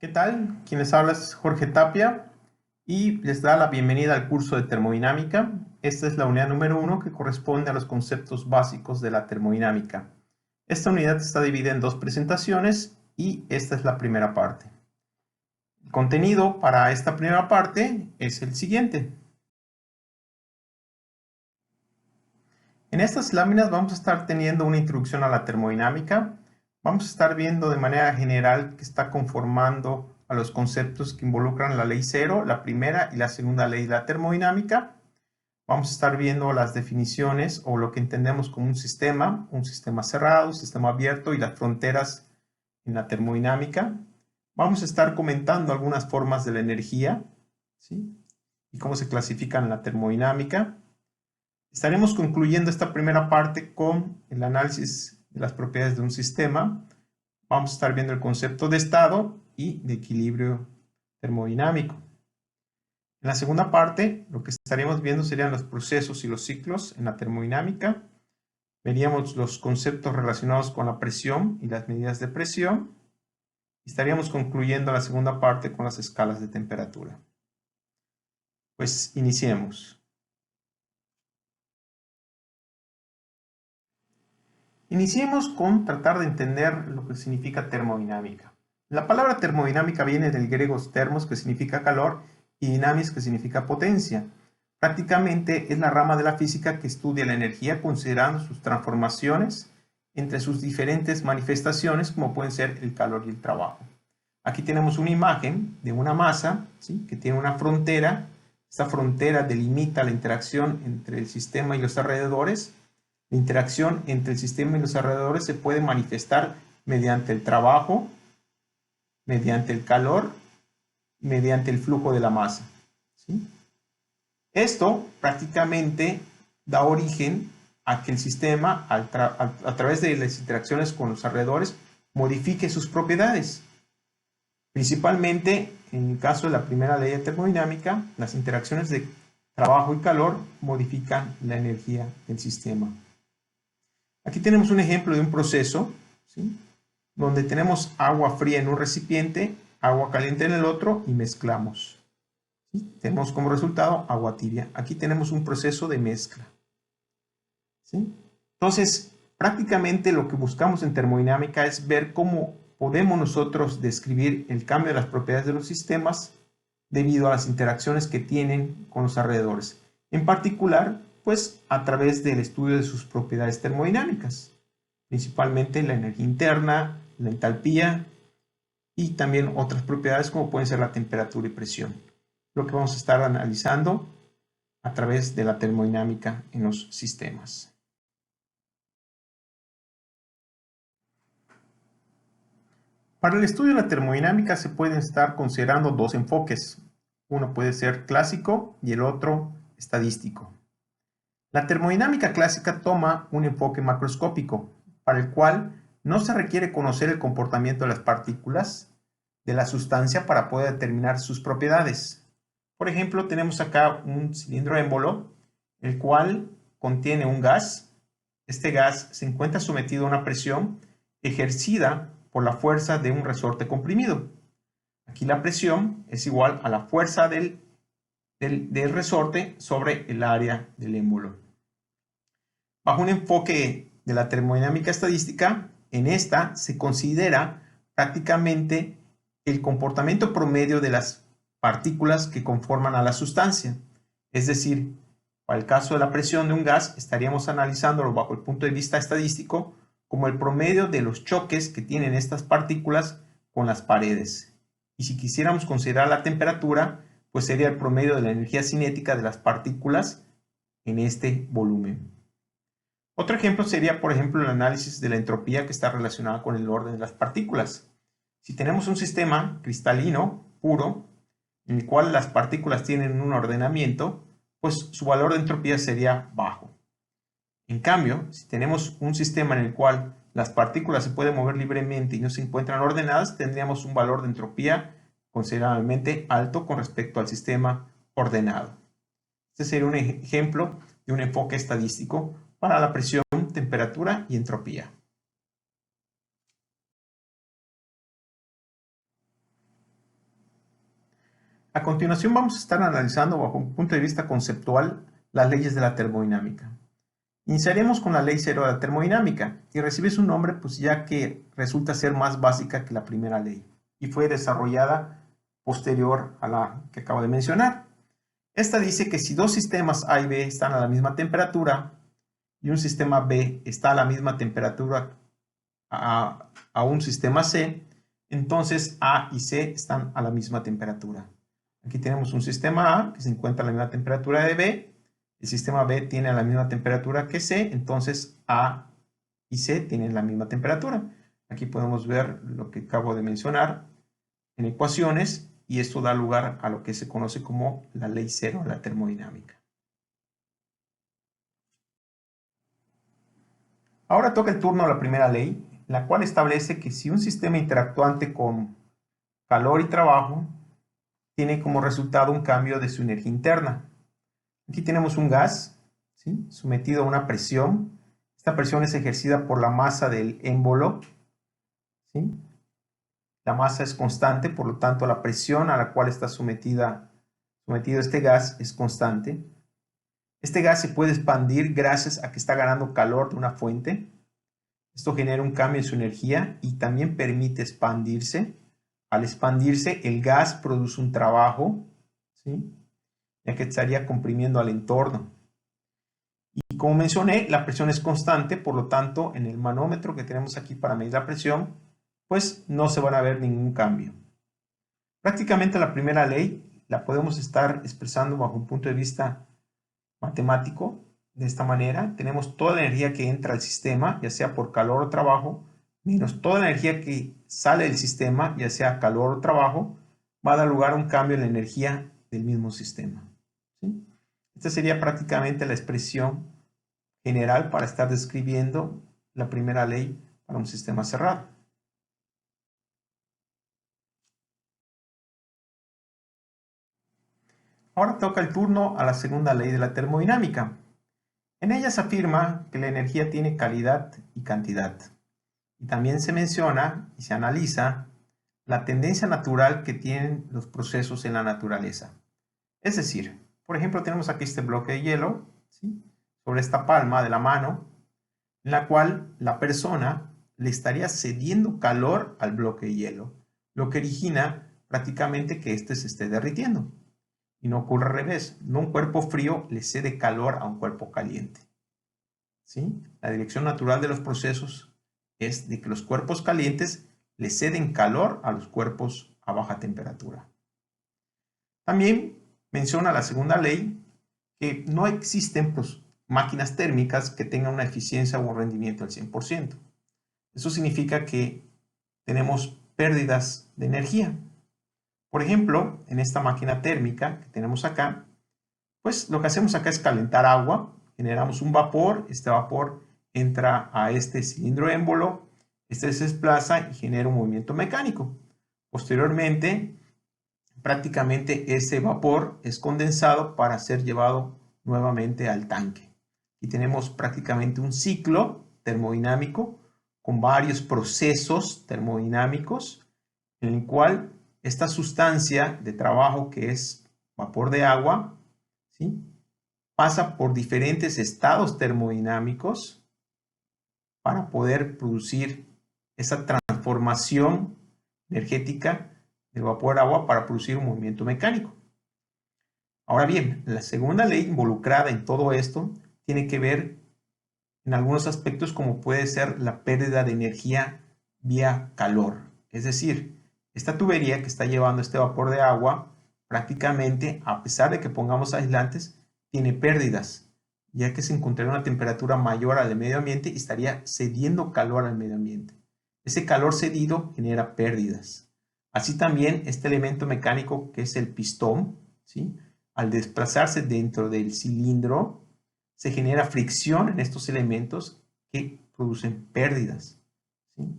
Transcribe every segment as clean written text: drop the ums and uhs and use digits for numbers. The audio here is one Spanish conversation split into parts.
¿Qué tal? Quien les habla es Jorge Tapia y les da la bienvenida al curso de termodinámica. Esta es la unidad número 1 que corresponde a los conceptos básicos de la termodinámica. Esta unidad está dividida en dos presentaciones y esta es la primera parte. El contenido para esta primera parte es el siguiente. En estas láminas vamos a estar teniendo una introducción a la termodinámica. Vamos a estar viendo de manera general que está conformando a los conceptos que involucran la ley cero, la primera y la segunda ley de la termodinámica. Vamos a estar viendo las definiciones o lo que entendemos como un sistema cerrado, un sistema abierto y las fronteras en la termodinámica. Vamos a estar comentando algunas formas de la energía, ¿sí? Y cómo se clasifican en la termodinámica. Estaremos concluyendo esta primera parte con el análisis de las propiedades de un sistema. Vamos a estar viendo el concepto de estado y de equilibrio termodinámico. En la segunda parte, lo que estaremos viendo serían los procesos y los ciclos en la termodinámica. Veríamos los conceptos relacionados con la presión y las medidas de presión. Estaríamos concluyendo la segunda parte con las escalas de temperatura. Pues iniciemos. Iniciemos con tratar de entender lo que significa termodinámica. La palabra termodinámica viene del griego thermos, que significa calor, y dynamis, que significa potencia. Prácticamente es la rama de la física que estudia la energía considerando sus transformaciones entre sus diferentes manifestaciones, como pueden ser el calor y el trabajo. Aquí tenemos una imagen de una masa, ¿sí?, que tiene una frontera. Esta frontera delimita la interacción entre el sistema y los alrededores. La interacción entre el sistema y los alrededores se puede manifestar mediante el trabajo, mediante el calor, mediante el flujo de la masa, ¿sí? Esto prácticamente da origen a que el sistema, a través de las interacciones con los alrededores, modifique sus propiedades. Principalmente, en el caso de la primera ley de termodinámica, las interacciones de trabajo y calor modifican la energía del sistema. Aquí tenemos un ejemplo de un proceso, ¿sí?, donde tenemos agua fría en un recipiente, agua caliente en el otro y mezclamos, ¿sí? Tenemos como resultado agua tibia. Aquí tenemos un proceso de mezcla, ¿sí? Entonces, prácticamente lo que buscamos en termodinámica es ver cómo podemos nosotros describir el cambio de las propiedades de los sistemas debido a las interacciones que tienen con los alrededores. En particular, pues a través del estudio de sus propiedades termodinámicas, principalmente la energía interna, la entalpía y también otras propiedades como pueden ser la temperatura y presión. Lo que vamos a estar analizando a través de la termodinámica en los sistemas. Para el estudio de la termodinámica se pueden estar considerando dos enfoques. Uno puede ser clásico y el otro estadístico. La termodinámica clásica toma un enfoque macroscópico, para el cual no se requiere conocer el comportamiento de las partículas de la sustancia para poder determinar sus propiedades. Por ejemplo, tenemos acá un cilindro émbolo, el cual contiene un gas. Este gas se encuentra sometido a una presión ejercida por la fuerza de un resorte comprimido. Aquí la presión es igual a la fuerza del resorte sobre el área del émbolo. Bajo un enfoque de la termodinámica estadística, en esta se considera prácticamente el comportamiento promedio de las partículas que conforman a la sustancia. Es decir, para el caso de la presión de un gas, estaríamos analizándolo bajo el punto de vista estadístico como el promedio de los choques que tienen estas partículas con las paredes. Y si quisiéramos considerar la temperatura, pues sería el promedio de la energía cinética de las partículas en este volumen. Otro ejemplo sería, por ejemplo, el análisis de la entropía, que está relacionada con el orden de las partículas. Si tenemos un sistema cristalino puro, en el cual las partículas tienen un ordenamiento, pues su valor de entropía sería bajo. En cambio, si tenemos un sistema en el cual las partículas se pueden mover libremente y no se encuentran ordenadas, tendríamos un valor de entropía considerablemente alto con respecto al sistema ordenado. Este sería un ejemplo de un enfoque estadístico para la presión, temperatura y entropía. A continuación vamos a estar analizando bajo un punto de vista conceptual las leyes de la termodinámica. Iniciaremos con la ley cero de la termodinámica y recibe su nombre pues ya que resulta ser más básica que la primera ley y fue desarrollada posterior a la que acabo de mencionar. Esta dice que si dos sistemas A y B están a la misma temperatura y un sistema B está a la misma temperatura a un sistema C, entonces A y C están a la misma temperatura. Aquí tenemos un sistema A que se encuentra a la misma temperatura de B, el sistema B tiene la misma temperatura que C, entonces A y C tienen la misma temperatura. Aquí podemos ver lo que acabo de mencionar en ecuaciones y esto da lugar a lo que se conoce como la ley cero de la termodinámica. Ahora toca el turno a la primera ley, la cual establece que si un sistema interactuante con calor y trabajo tiene como resultado un cambio de su energía interna. Aquí tenemos un gas, ¿sí?, sometido a una presión. Esta presión es ejercida por la masa del émbolo, ¿sí? La masa es constante, por lo tanto la presión a la cual está sometido este gas es constante. Este gas se puede expandir gracias a que está ganando calor de una fuente. Esto genera un cambio en su energía y también permite expandirse. Al expandirse, el gas produce un trabajo, ¿sí?, ya que estaría comprimiendo al entorno. Y como mencioné, la presión es constante, por lo tanto, en el manómetro que tenemos aquí para medir la presión, pues no se van a ver ningún cambio. Prácticamente la primera ley la podemos estar expresando bajo un punto de vista matemático. De esta manera, tenemos toda la energía que entra al sistema, ya sea por calor o trabajo, menos toda la energía que sale del sistema, ya sea calor o trabajo, va a dar lugar a un cambio en la energía del mismo sistema, ¿sí? Esta sería prácticamente la expresión general para estar describiendo la primera ley para un sistema cerrado. Ahora toca el turno a la segunda ley de la termodinámica. En ella se afirma que la energía tiene calidad y cantidad. Y también se menciona y se analiza la tendencia natural que tienen los procesos en la naturaleza. Es decir, por ejemplo, tenemos aquí este bloque de hielo, ¿sí?, sobre esta palma de la mano, en la cual la persona le estaría cediendo calor al bloque de hielo, lo que origina prácticamente que éste se esté derritiendo. Y no ocurre al revés, no un cuerpo frío le cede calor a un cuerpo caliente, ¿sí? La dirección natural de los procesos es de que los cuerpos calientes le ceden calor a los cuerpos a baja temperatura. También menciona la segunda ley que no existen máquinas térmicas que tengan una eficiencia o un rendimiento al 100%. Eso significa que tenemos pérdidas de energía. Por ejemplo, en esta máquina térmica que tenemos acá, pues lo que hacemos acá es calentar agua, generamos un vapor, este vapor entra a este cilindro émbolo, este se desplaza y genera un movimiento mecánico. Posteriormente, prácticamente ese vapor es condensado para ser llevado nuevamente al tanque. Y tenemos prácticamente un ciclo termodinámico con varios procesos termodinámicos en el cual esta sustancia de trabajo que es vapor de agua, ¿sí?, pasa por diferentes estados termodinámicos para poder producir esa transformación energética del vapor agua para producir un movimiento mecánico. Ahora bien, la segunda ley involucrada en todo esto tiene que ver en algunos aspectos como puede ser la pérdida de energía vía calor. Es decir, esta tubería que está llevando este vapor de agua prácticamente, a pesar de que pongamos aislantes, tiene pérdidas, ya que se encontraría una temperatura mayor al medio ambiente y estaría cediendo calor al medio ambiente. Ese calor cedido genera pérdidas. Así también este elemento mecánico que es el pistón, ¿sí?, al desplazarse dentro del cilindro, se genera fricción en estos elementos que producen pérdidas, ¿sí?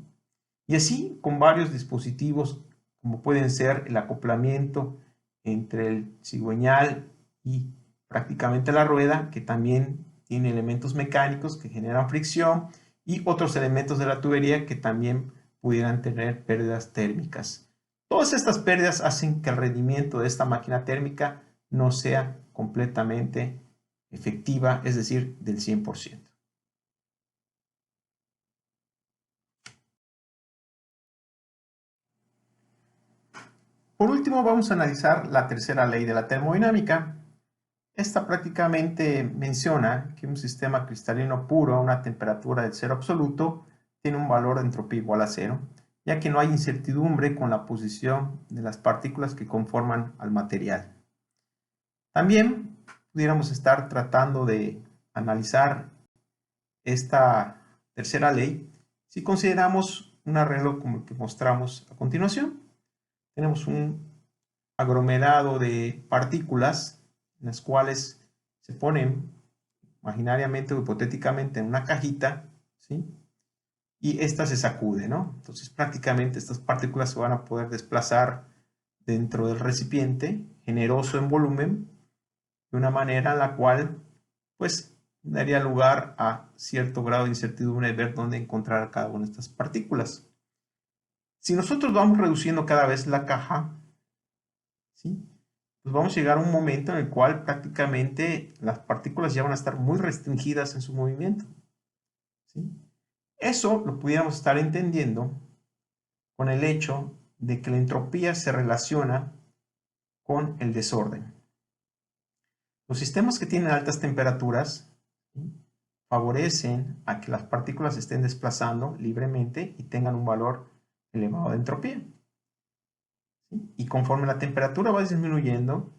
Y así con varios dispositivos como pueden ser el acoplamiento entre el cigüeñal y prácticamente la rueda, que también tiene elementos mecánicos que generan fricción, y otros elementos de la tubería que también pudieran tener pérdidas térmicas. Todas estas pérdidas hacen que el rendimiento de esta máquina térmica no sea completamente efectiva, es decir, del 100%. Por último, vamos a analizar la tercera ley de la termodinámica. Esta prácticamente menciona que un sistema cristalino puro a una temperatura del cero absoluto tiene un valor de entropía igual a cero, ya que no hay incertidumbre con la posición de las partículas que conforman al material. También pudiéramos estar tratando de analizar esta tercera ley si consideramos un arreglo como el que mostramos a continuación. Tenemos un aglomerado de partículas en las cuales se ponen imaginariamente o hipotéticamente en una cajita, ¿sí? Y esta se sacude, ¿no? Entonces prácticamente estas partículas se van a poder desplazar dentro del recipiente generoso en volumen de una manera en la cual pues daría lugar a cierto grado de incertidumbre de ver dónde encontrar cada una de estas partículas. Si nosotros vamos reduciendo cada vez la caja, ¿sí? Pues vamos a llegar a un momento en el cual prácticamente las partículas ya van a estar muy restringidas en su movimiento, ¿sí? Eso lo pudiéramos estar entendiendo con el hecho de que la entropía se relaciona con el desorden. Los sistemas que tienen altas temperaturas, ¿sí?, favorecen a que las partículas se estén desplazando libremente y tengan un valor elevado de entropía, ¿sí? Y conforme la temperatura va disminuyendo,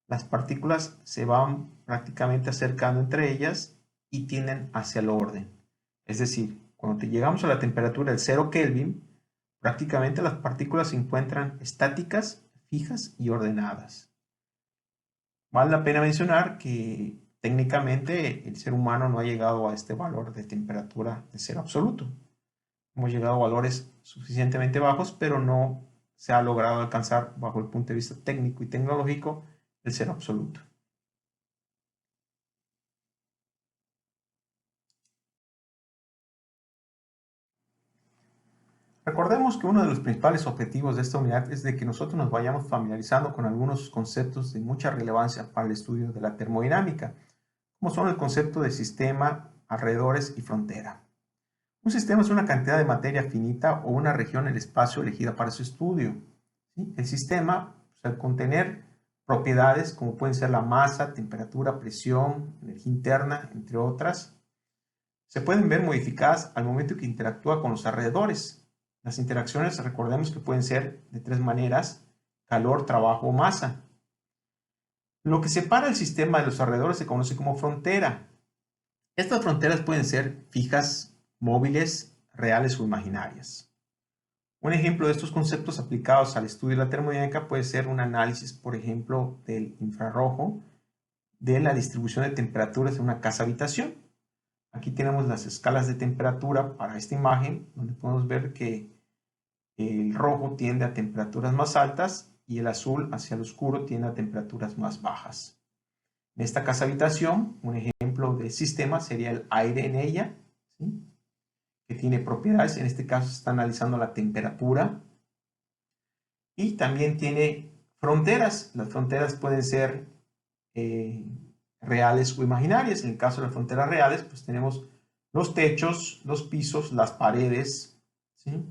las partículas se van prácticamente acercando entre ellas y tienden hacia el orden. Es decir, cuando llegamos a la temperatura del 0 Kelvin, prácticamente las partículas se encuentran estáticas, fijas y ordenadas. Vale la pena mencionar que técnicamente el ser humano no ha llegado a este valor de temperatura de cero absoluto. Hemos llegado a valores suficientemente bajos, pero no se ha logrado alcanzar, bajo el punto de vista técnico y tecnológico, el cero absoluto. Recordemos que uno de los principales objetivos de esta unidad es de que nosotros nos vayamos familiarizando con algunos conceptos de mucha relevancia para el estudio de la termodinámica, como son el concepto de sistema, alrededores y frontera. Un sistema es una cantidad de materia finita o una región en el espacio elegida para su estudio, ¿sí? El sistema, pues, al contener propiedades como pueden ser la masa, temperatura, presión, energía interna, entre otras, se pueden ver modificadas al momento que interactúa con los alrededores. Las interacciones, recordemos que pueden ser de tres maneras: calor, trabajo o masa. Lo que separa el sistema de los alrededores se conoce como frontera. Estas fronteras pueden ser fijas, móviles, reales o imaginarias. Un ejemplo de estos conceptos aplicados al estudio de la termodinámica puede ser un análisis, por ejemplo, del infrarrojo, de la distribución de temperaturas en una casa-habitación. Aquí tenemos las escalas de temperatura para esta imagen, donde podemos ver que el rojo tiende a temperaturas más altas y el azul hacia el oscuro tiende a temperaturas más bajas. En esta casa-habitación, un ejemplo de sistema sería el aire en ella, ¿sí?, que tiene propiedades. En este caso se está analizando la temperatura y también tiene fronteras. Las fronteras pueden ser reales o imaginarias. En el caso de las fronteras reales, pues tenemos los techos, los pisos, las paredes, ¿sí?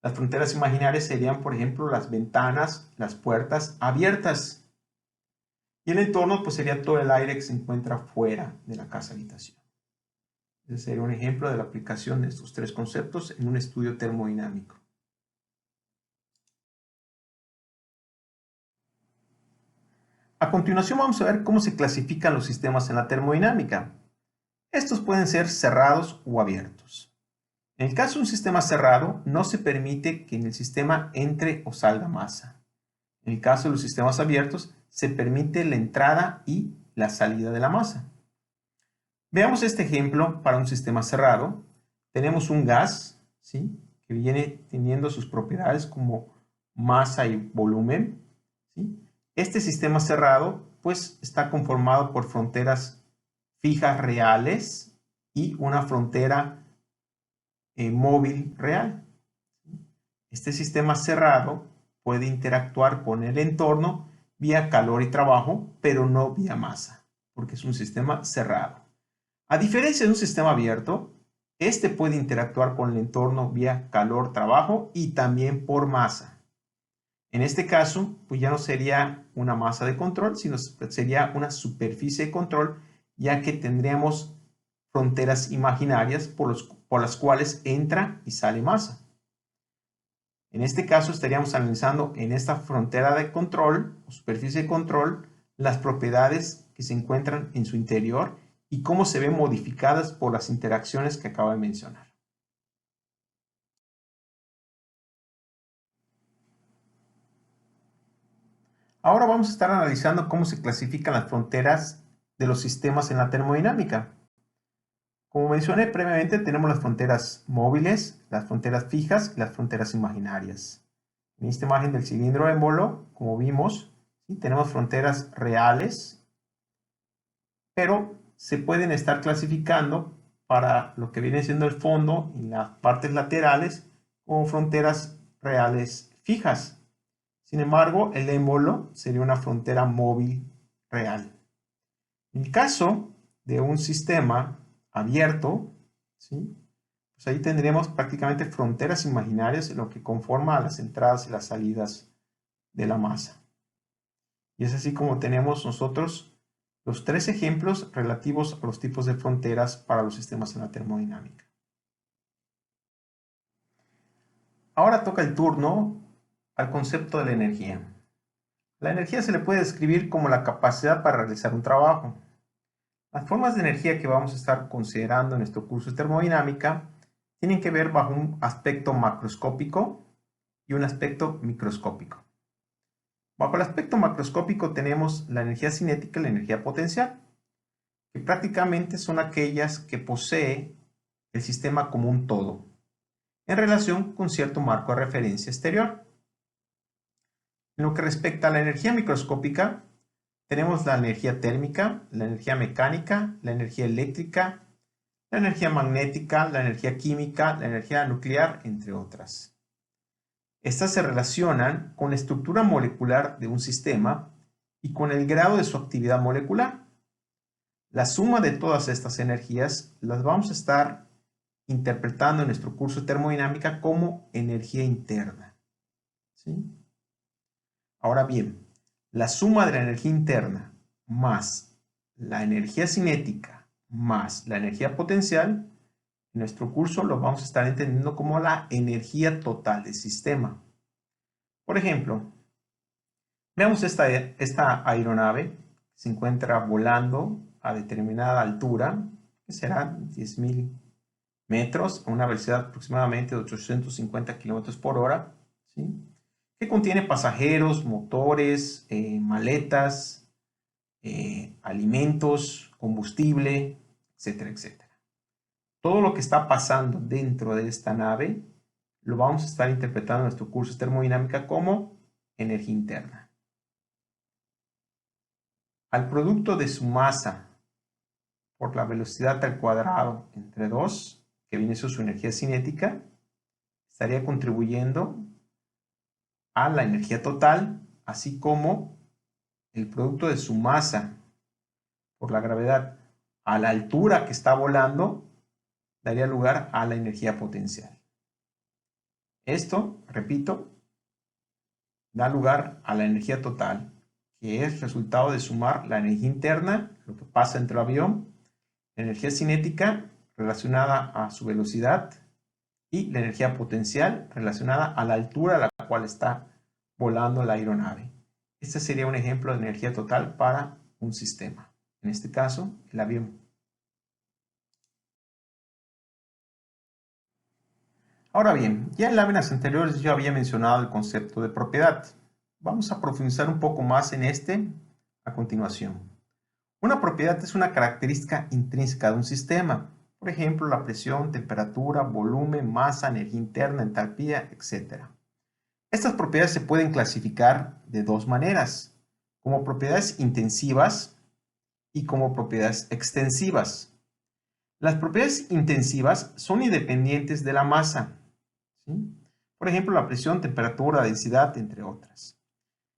Las fronteras imaginarias serían, por ejemplo, las ventanas, las puertas abiertas. Y el entorno, pues sería todo el aire que se encuentra fuera de la casa-habitación. Ese sería un ejemplo de la aplicación de estos tres conceptos en un estudio termodinámico. A continuación vamos a ver cómo se clasifican los sistemas en la termodinámica. Estos pueden ser cerrados o abiertos. En el caso de un sistema cerrado, no se permite que en el sistema entre o salga masa. En el caso de los sistemas abiertos, se permite la entrada y la salida de la masa. Veamos este ejemplo para un sistema cerrado. Tenemos un gas, ¿sí?, que viene teniendo sus propiedades como masa y volumen, ¿sí? Este sistema cerrado pues está conformado por fronteras fijas reales y una frontera móvil real. Este sistema cerrado puede interactuar con el entorno vía calor y trabajo, pero no vía masa, porque es un sistema cerrado. A diferencia de un sistema abierto, este puede interactuar con el entorno vía calor, trabajo y también por masa. En este caso, pues ya no sería una masa de control, sino sería una superficie de control, ya que tendríamos fronteras imaginarias por las cuales entra y sale masa. En este caso estaríamos analizando en esta frontera de control o superficie de control las propiedades que se encuentran en su interior y cómo se ven modificadas por las interacciones que acabo de mencionar. Ahora vamos a estar analizando cómo se clasifican las fronteras de los sistemas en la termodinámica. Como mencioné previamente, tenemos las fronteras móviles, las fronteras fijas y las fronteras imaginarias. En esta imagen del cilindro émbolo, como vimos, ¿sí?, tenemos fronteras reales, pero se pueden estar clasificando para lo que viene siendo el fondo y las partes laterales como fronteras reales fijas. Sin embargo, el émbolo sería una frontera móvil real. En el caso de un sistema abierto, ¿sí?, pues ahí tendríamos prácticamente fronteras imaginarias en lo que conforma a las entradas y las salidas de la masa. Y es así como tenemos nosotros los tres ejemplos relativos a los tipos de fronteras para los sistemas en la termodinámica. Ahora toca el turno al concepto de la energía. La energía se le puede describir como la capacidad para realizar un trabajo. Las formas de energía que vamos a estar considerando en nuestro curso de termodinámica tienen que ver bajo un aspecto macroscópico y un aspecto microscópico. Bajo el aspecto macroscópico tenemos la energía cinética y la energía potencial, que prácticamente son aquellas que posee el sistema como un todo, en relación con cierto marco de referencia exterior. En lo que respecta a la energía microscópica, tenemos la energía térmica, la energía mecánica, la energía eléctrica, la energía magnética, la energía química, la energía nuclear, entre otras. Estas se relacionan con la estructura molecular de un sistema y con el grado de su actividad molecular. La suma de todas estas energías las vamos a estar interpretando en nuestro curso de termodinámica como energía interna, ¿sí? Ahora bien, la suma de la energía interna más la energía cinética más la energía potencial, en nuestro curso lo vamos a estar entendiendo como la energía total del sistema. Por ejemplo, veamos esta aeronave que se encuentra volando a determinada altura, que será 10.000 metros, a una velocidad aproximadamente de 850 kilómetros por hora, ¿sí?, que contiene pasajeros, motores, maletas, alimentos, combustible, etcétera, etcétera. Todo lo que está pasando dentro de esta nave lo vamos a estar interpretando en nuestro curso de termodinámica como energía interna. Al producto de su masa por la velocidad al cuadrado entre 2, que viene siendo su energía cinética, estaría contribuyendo a la energía total, así como el producto de su masa por la gravedad a la altura que está volando daría lugar a la energía potencial. Esto, repito, da lugar a la energía total, que es resultado de sumar la energía interna, lo que pasa entre el avión, la energía cinética relacionada a su velocidad y la energía potencial relacionada a la altura a la cual está volando la aeronave. Este sería un ejemplo de energía total para un sistema, en este caso el avión. Ahora bien, ya en láminas anteriores yo había mencionado el concepto de propiedad. Vamos a profundizar un poco más en este a continuación. Una propiedad es una característica intrínseca de un sistema, por ejemplo, la presión, temperatura, volumen, masa, energía interna, entalpía, etc. Estas propiedades se pueden clasificar de dos maneras, como propiedades intensivas y como propiedades extensivas. Las propiedades intensivas son independientes de la masa, ¿sí? Por ejemplo, la presión, temperatura, densidad, entre otras.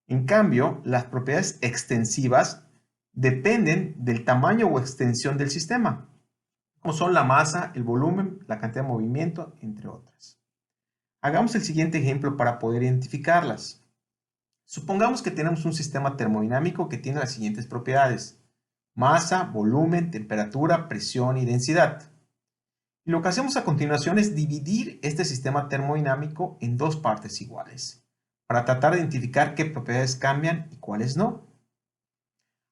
En cambio, las propiedades extensivas dependen del tamaño o extensión del sistema, como son la masa, el volumen, la cantidad de movimiento, entre otras. Hagamos el siguiente ejemplo para poder identificarlas. Supongamos que tenemos un sistema termodinámico que tiene las siguientes propiedades: masa, volumen, temperatura, presión y densidad. Y lo que hacemos a continuación es dividir este sistema termodinámico en dos partes iguales, para tratar de identificar qué propiedades cambian y cuáles no.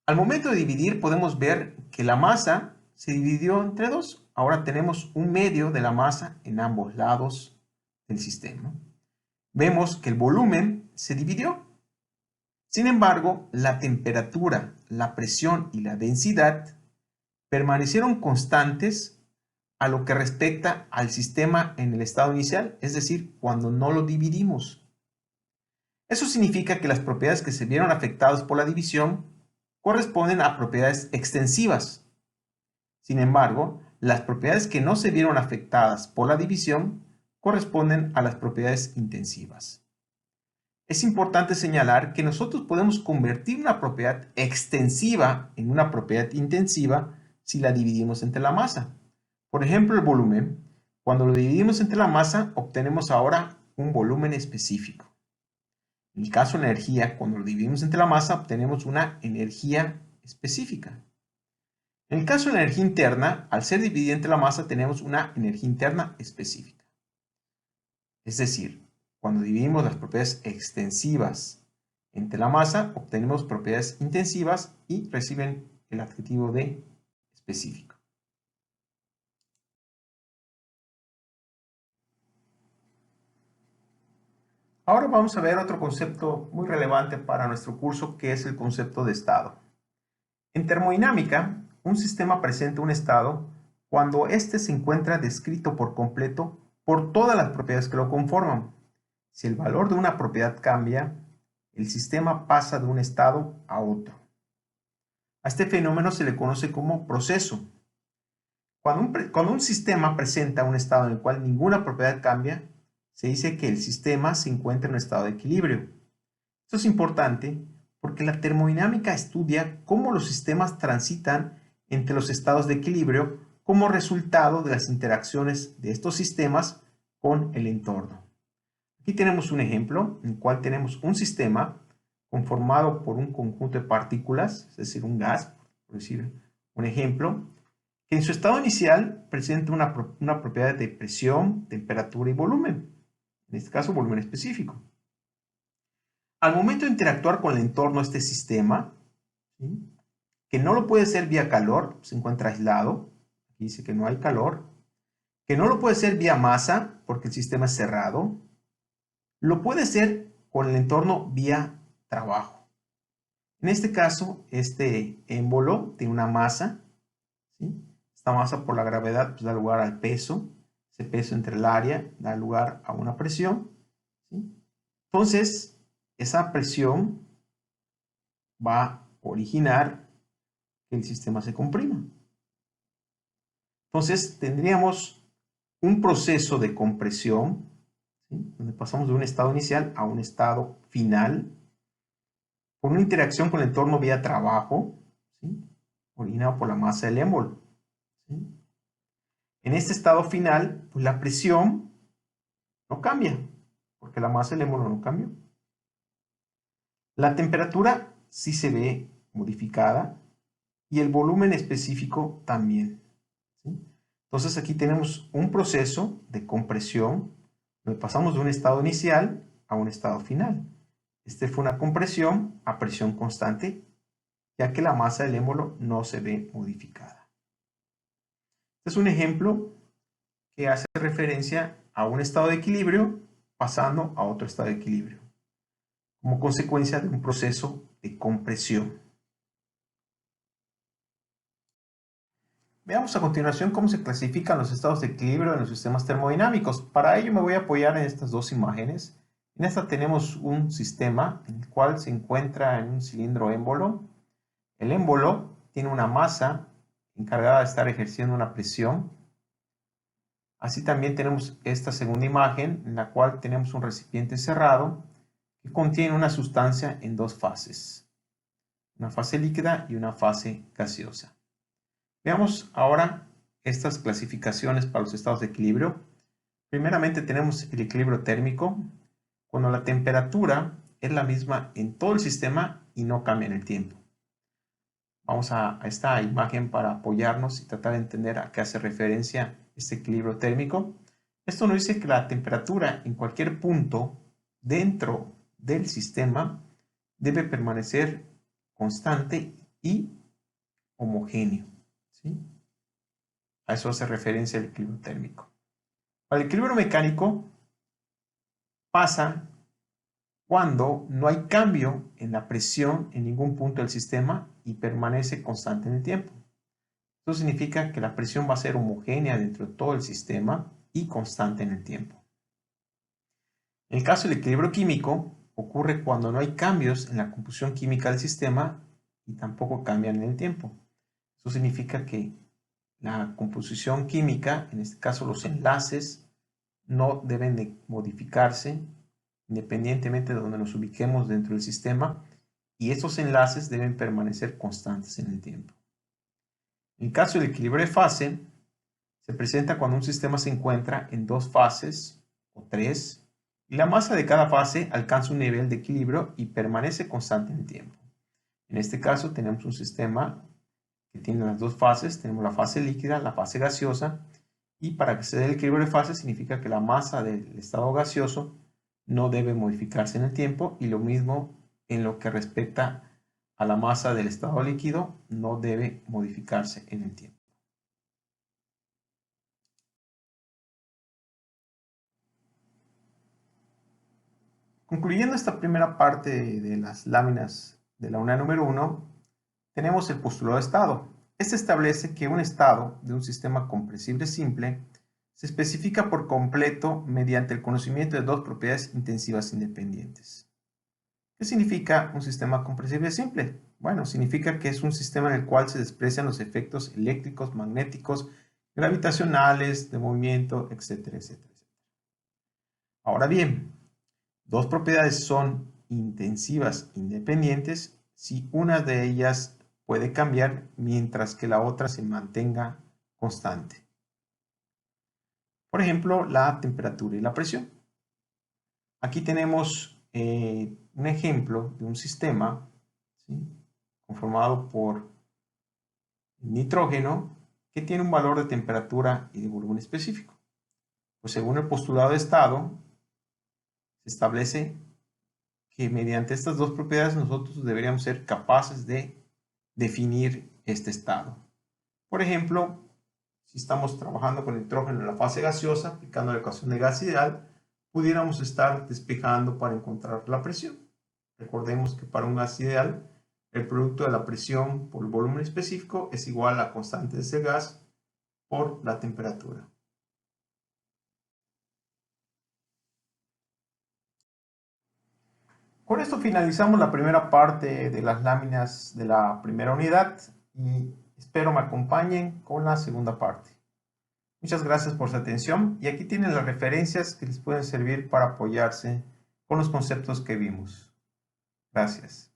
Al momento de dividir podemos ver que la masa se dividió entre dos. Ahora tenemos un medio de la masa en ambos lados del sistema. Vemos que el volumen se dividió. Sin embargo, la temperatura, la presión y la densidad permanecieron constantes a lo que respecta al sistema en el estado inicial, es decir, cuando no lo dividimos. Eso significa que las propiedades que se vieron afectadas por la división corresponden a propiedades extensivas. Sin embargo, las propiedades que no se vieron afectadas por la división corresponden a las propiedades intensivas. Es importante señalar que nosotros podemos convertir una propiedad extensiva en una propiedad intensiva si la dividimos entre la masa. Por ejemplo, el volumen. Cuando lo dividimos entre la masa, obtenemos ahora un volumen específico. En el caso de la energía, cuando lo dividimos entre la masa, obtenemos una energía específica. En el caso de la energía interna, al ser dividida entre la masa, tenemos una energía interna específica. Es decir, cuando dividimos las propiedades extensivas entre la masa, obtenemos propiedades intensivas y reciben el adjetivo de específico. Ahora vamos a ver otro concepto muy relevante para nuestro curso, que es el concepto de estado. En termodinámica, un sistema presenta un estado cuando éste se encuentra descrito por completo por todas las propiedades que lo conforman. Si el valor de una propiedad cambia, el sistema pasa de un estado a otro. A este fenómeno se le conoce como proceso. Cuando un sistema presenta un estado en el cual ninguna propiedad cambia, se dice que el sistema se encuentra en un estado de equilibrio. Esto es importante porque la termodinámica estudia cómo los sistemas transitan entre los estados de equilibrio como resultado de las interacciones de estos sistemas con el entorno. Aquí tenemos un ejemplo en el cual tenemos un sistema conformado por un conjunto de partículas, es decir, un gas, por decir un ejemplo, que en su estado inicial presenta una propiedad de presión, temperatura y volumen. En este caso, volumen específico. Al momento de interactuar con el entorno, este sistema, ¿sí?, que no lo puede ser vía calor, se encuentra aislado, aquí dice que no hay calor, que no lo puede ser vía masa, porque el sistema es cerrado, lo puede ser con el entorno vía trabajo. En este caso, este émbolo tiene una masa, ¿sí? Esta masa por la gravedad pues, da lugar al peso, ese peso entre el área da lugar a una presión, ¿sí? Entonces, esa presión va a originar que el sistema se comprima. Entonces, tendríamos un proceso de compresión, ¿sí?, donde pasamos de un estado inicial a un estado final, por una interacción con el entorno vía trabajo, ¿sí?, originado por la masa del émbolo, ¿sí? En este estado final, pues la presión no cambia, porque la masa del émbolo no cambió. La temperatura sí se ve modificada y el volumen específico también, ¿sí? Entonces aquí tenemos un proceso de compresión donde pasamos de un estado inicial a un estado final. Este fue una compresión a presión constante, ya que la masa del émbolo no se ve modificada. Este es un ejemplo que hace referencia a un estado de equilibrio pasando a otro estado de equilibrio, como consecuencia de un proceso de compresión. Veamos a continuación cómo se clasifican los estados de equilibrio en los sistemas termodinámicos. Para ello me voy a apoyar en estas dos imágenes. En esta tenemos un sistema en el cual se encuentra en un cilindro émbolo. El émbolo tiene una masa encargada de estar ejerciendo una presión. Así también tenemos esta segunda imagen en la cual tenemos un recipiente cerrado que contiene una sustancia en dos fases, una fase líquida y una fase gaseosa. Veamos ahora estas clasificaciones para los estados de equilibrio. Primeramente tenemos el equilibrio térmico, cuando la temperatura es la misma en todo el sistema y no cambia en el tiempo. Vamos a esta imagen para apoyarnos y tratar de entender a qué hace referencia este equilibrio térmico. Esto nos dice que la temperatura en cualquier punto dentro del sistema debe permanecer constante y homogéneo, ¿sí? A eso hace referencia el equilibrio térmico. Para el equilibrio mecánico pasa cuando no hay cambio en la presión en ningún punto del sistema y permanece constante en el tiempo. Esto significa que la presión va a ser homogénea dentro de todo el sistema y constante en el tiempo. En el caso del equilibrio químico, ocurre cuando no hay cambios en la composición química del sistema y tampoco cambian en el tiempo. Esto significa que la composición química, en este caso los enlaces, no deben de modificarse independientemente de donde nos ubiquemos dentro del sistema, y estos enlaces deben permanecer constantes en el tiempo. En el caso del equilibrio de fase, se presenta cuando un sistema se encuentra en dos fases o tres, y la masa de cada fase alcanza un nivel de equilibrio y permanece constante en el tiempo. En este caso tenemos un sistema que tiene las dos fases, tenemos la fase líquida, la fase gaseosa, y para que se dé el equilibrio de fase significa que la masa del estado gaseoso no debe modificarse en el tiempo, y lo mismo en lo que respecta a la masa del estado líquido, no debe modificarse en el tiempo. Concluyendo esta primera parte de las láminas de la unidad número 1, tenemos el postulado de estado. Este establece que un estado de un sistema compresible simple se especifica por completo mediante el conocimiento de dos propiedades intensivas independientes. ¿Qué significa un sistema compresible simple? Bueno, significa que es un sistema en el cual se desprecian los efectos eléctricos, magnéticos, gravitacionales, de movimiento, etcétera, etcétera, etcétera. Ahora bien, dos propiedades son intensivas independientes si una de ellas puede cambiar mientras que la otra se mantenga constante. Por ejemplo, la temperatura y la presión. Aquí tenemos un ejemplo de un sistema, ¿sí?, conformado por nitrógeno que tiene un valor de temperatura y de volumen específico. Pues según el postulado de estado, se establece que mediante estas dos propiedades nosotros deberíamos ser capaces de definir este estado. Por ejemplo, si estamos trabajando con nitrógeno en la fase gaseosa, aplicando la ecuación de gas ideal, pudiéramos estar despejando para encontrar la presión. Recordemos que para un gas ideal, el producto de la presión por el volumen específico es igual a la constante de ese gas por la temperatura. Con esto finalizamos la primera parte de las láminas de la primera unidad y espero me acompañen con la segunda parte. Muchas gracias por su atención y aquí tienen las referencias que les pueden servir para apoyarse con los conceptos que vimos. Gracias.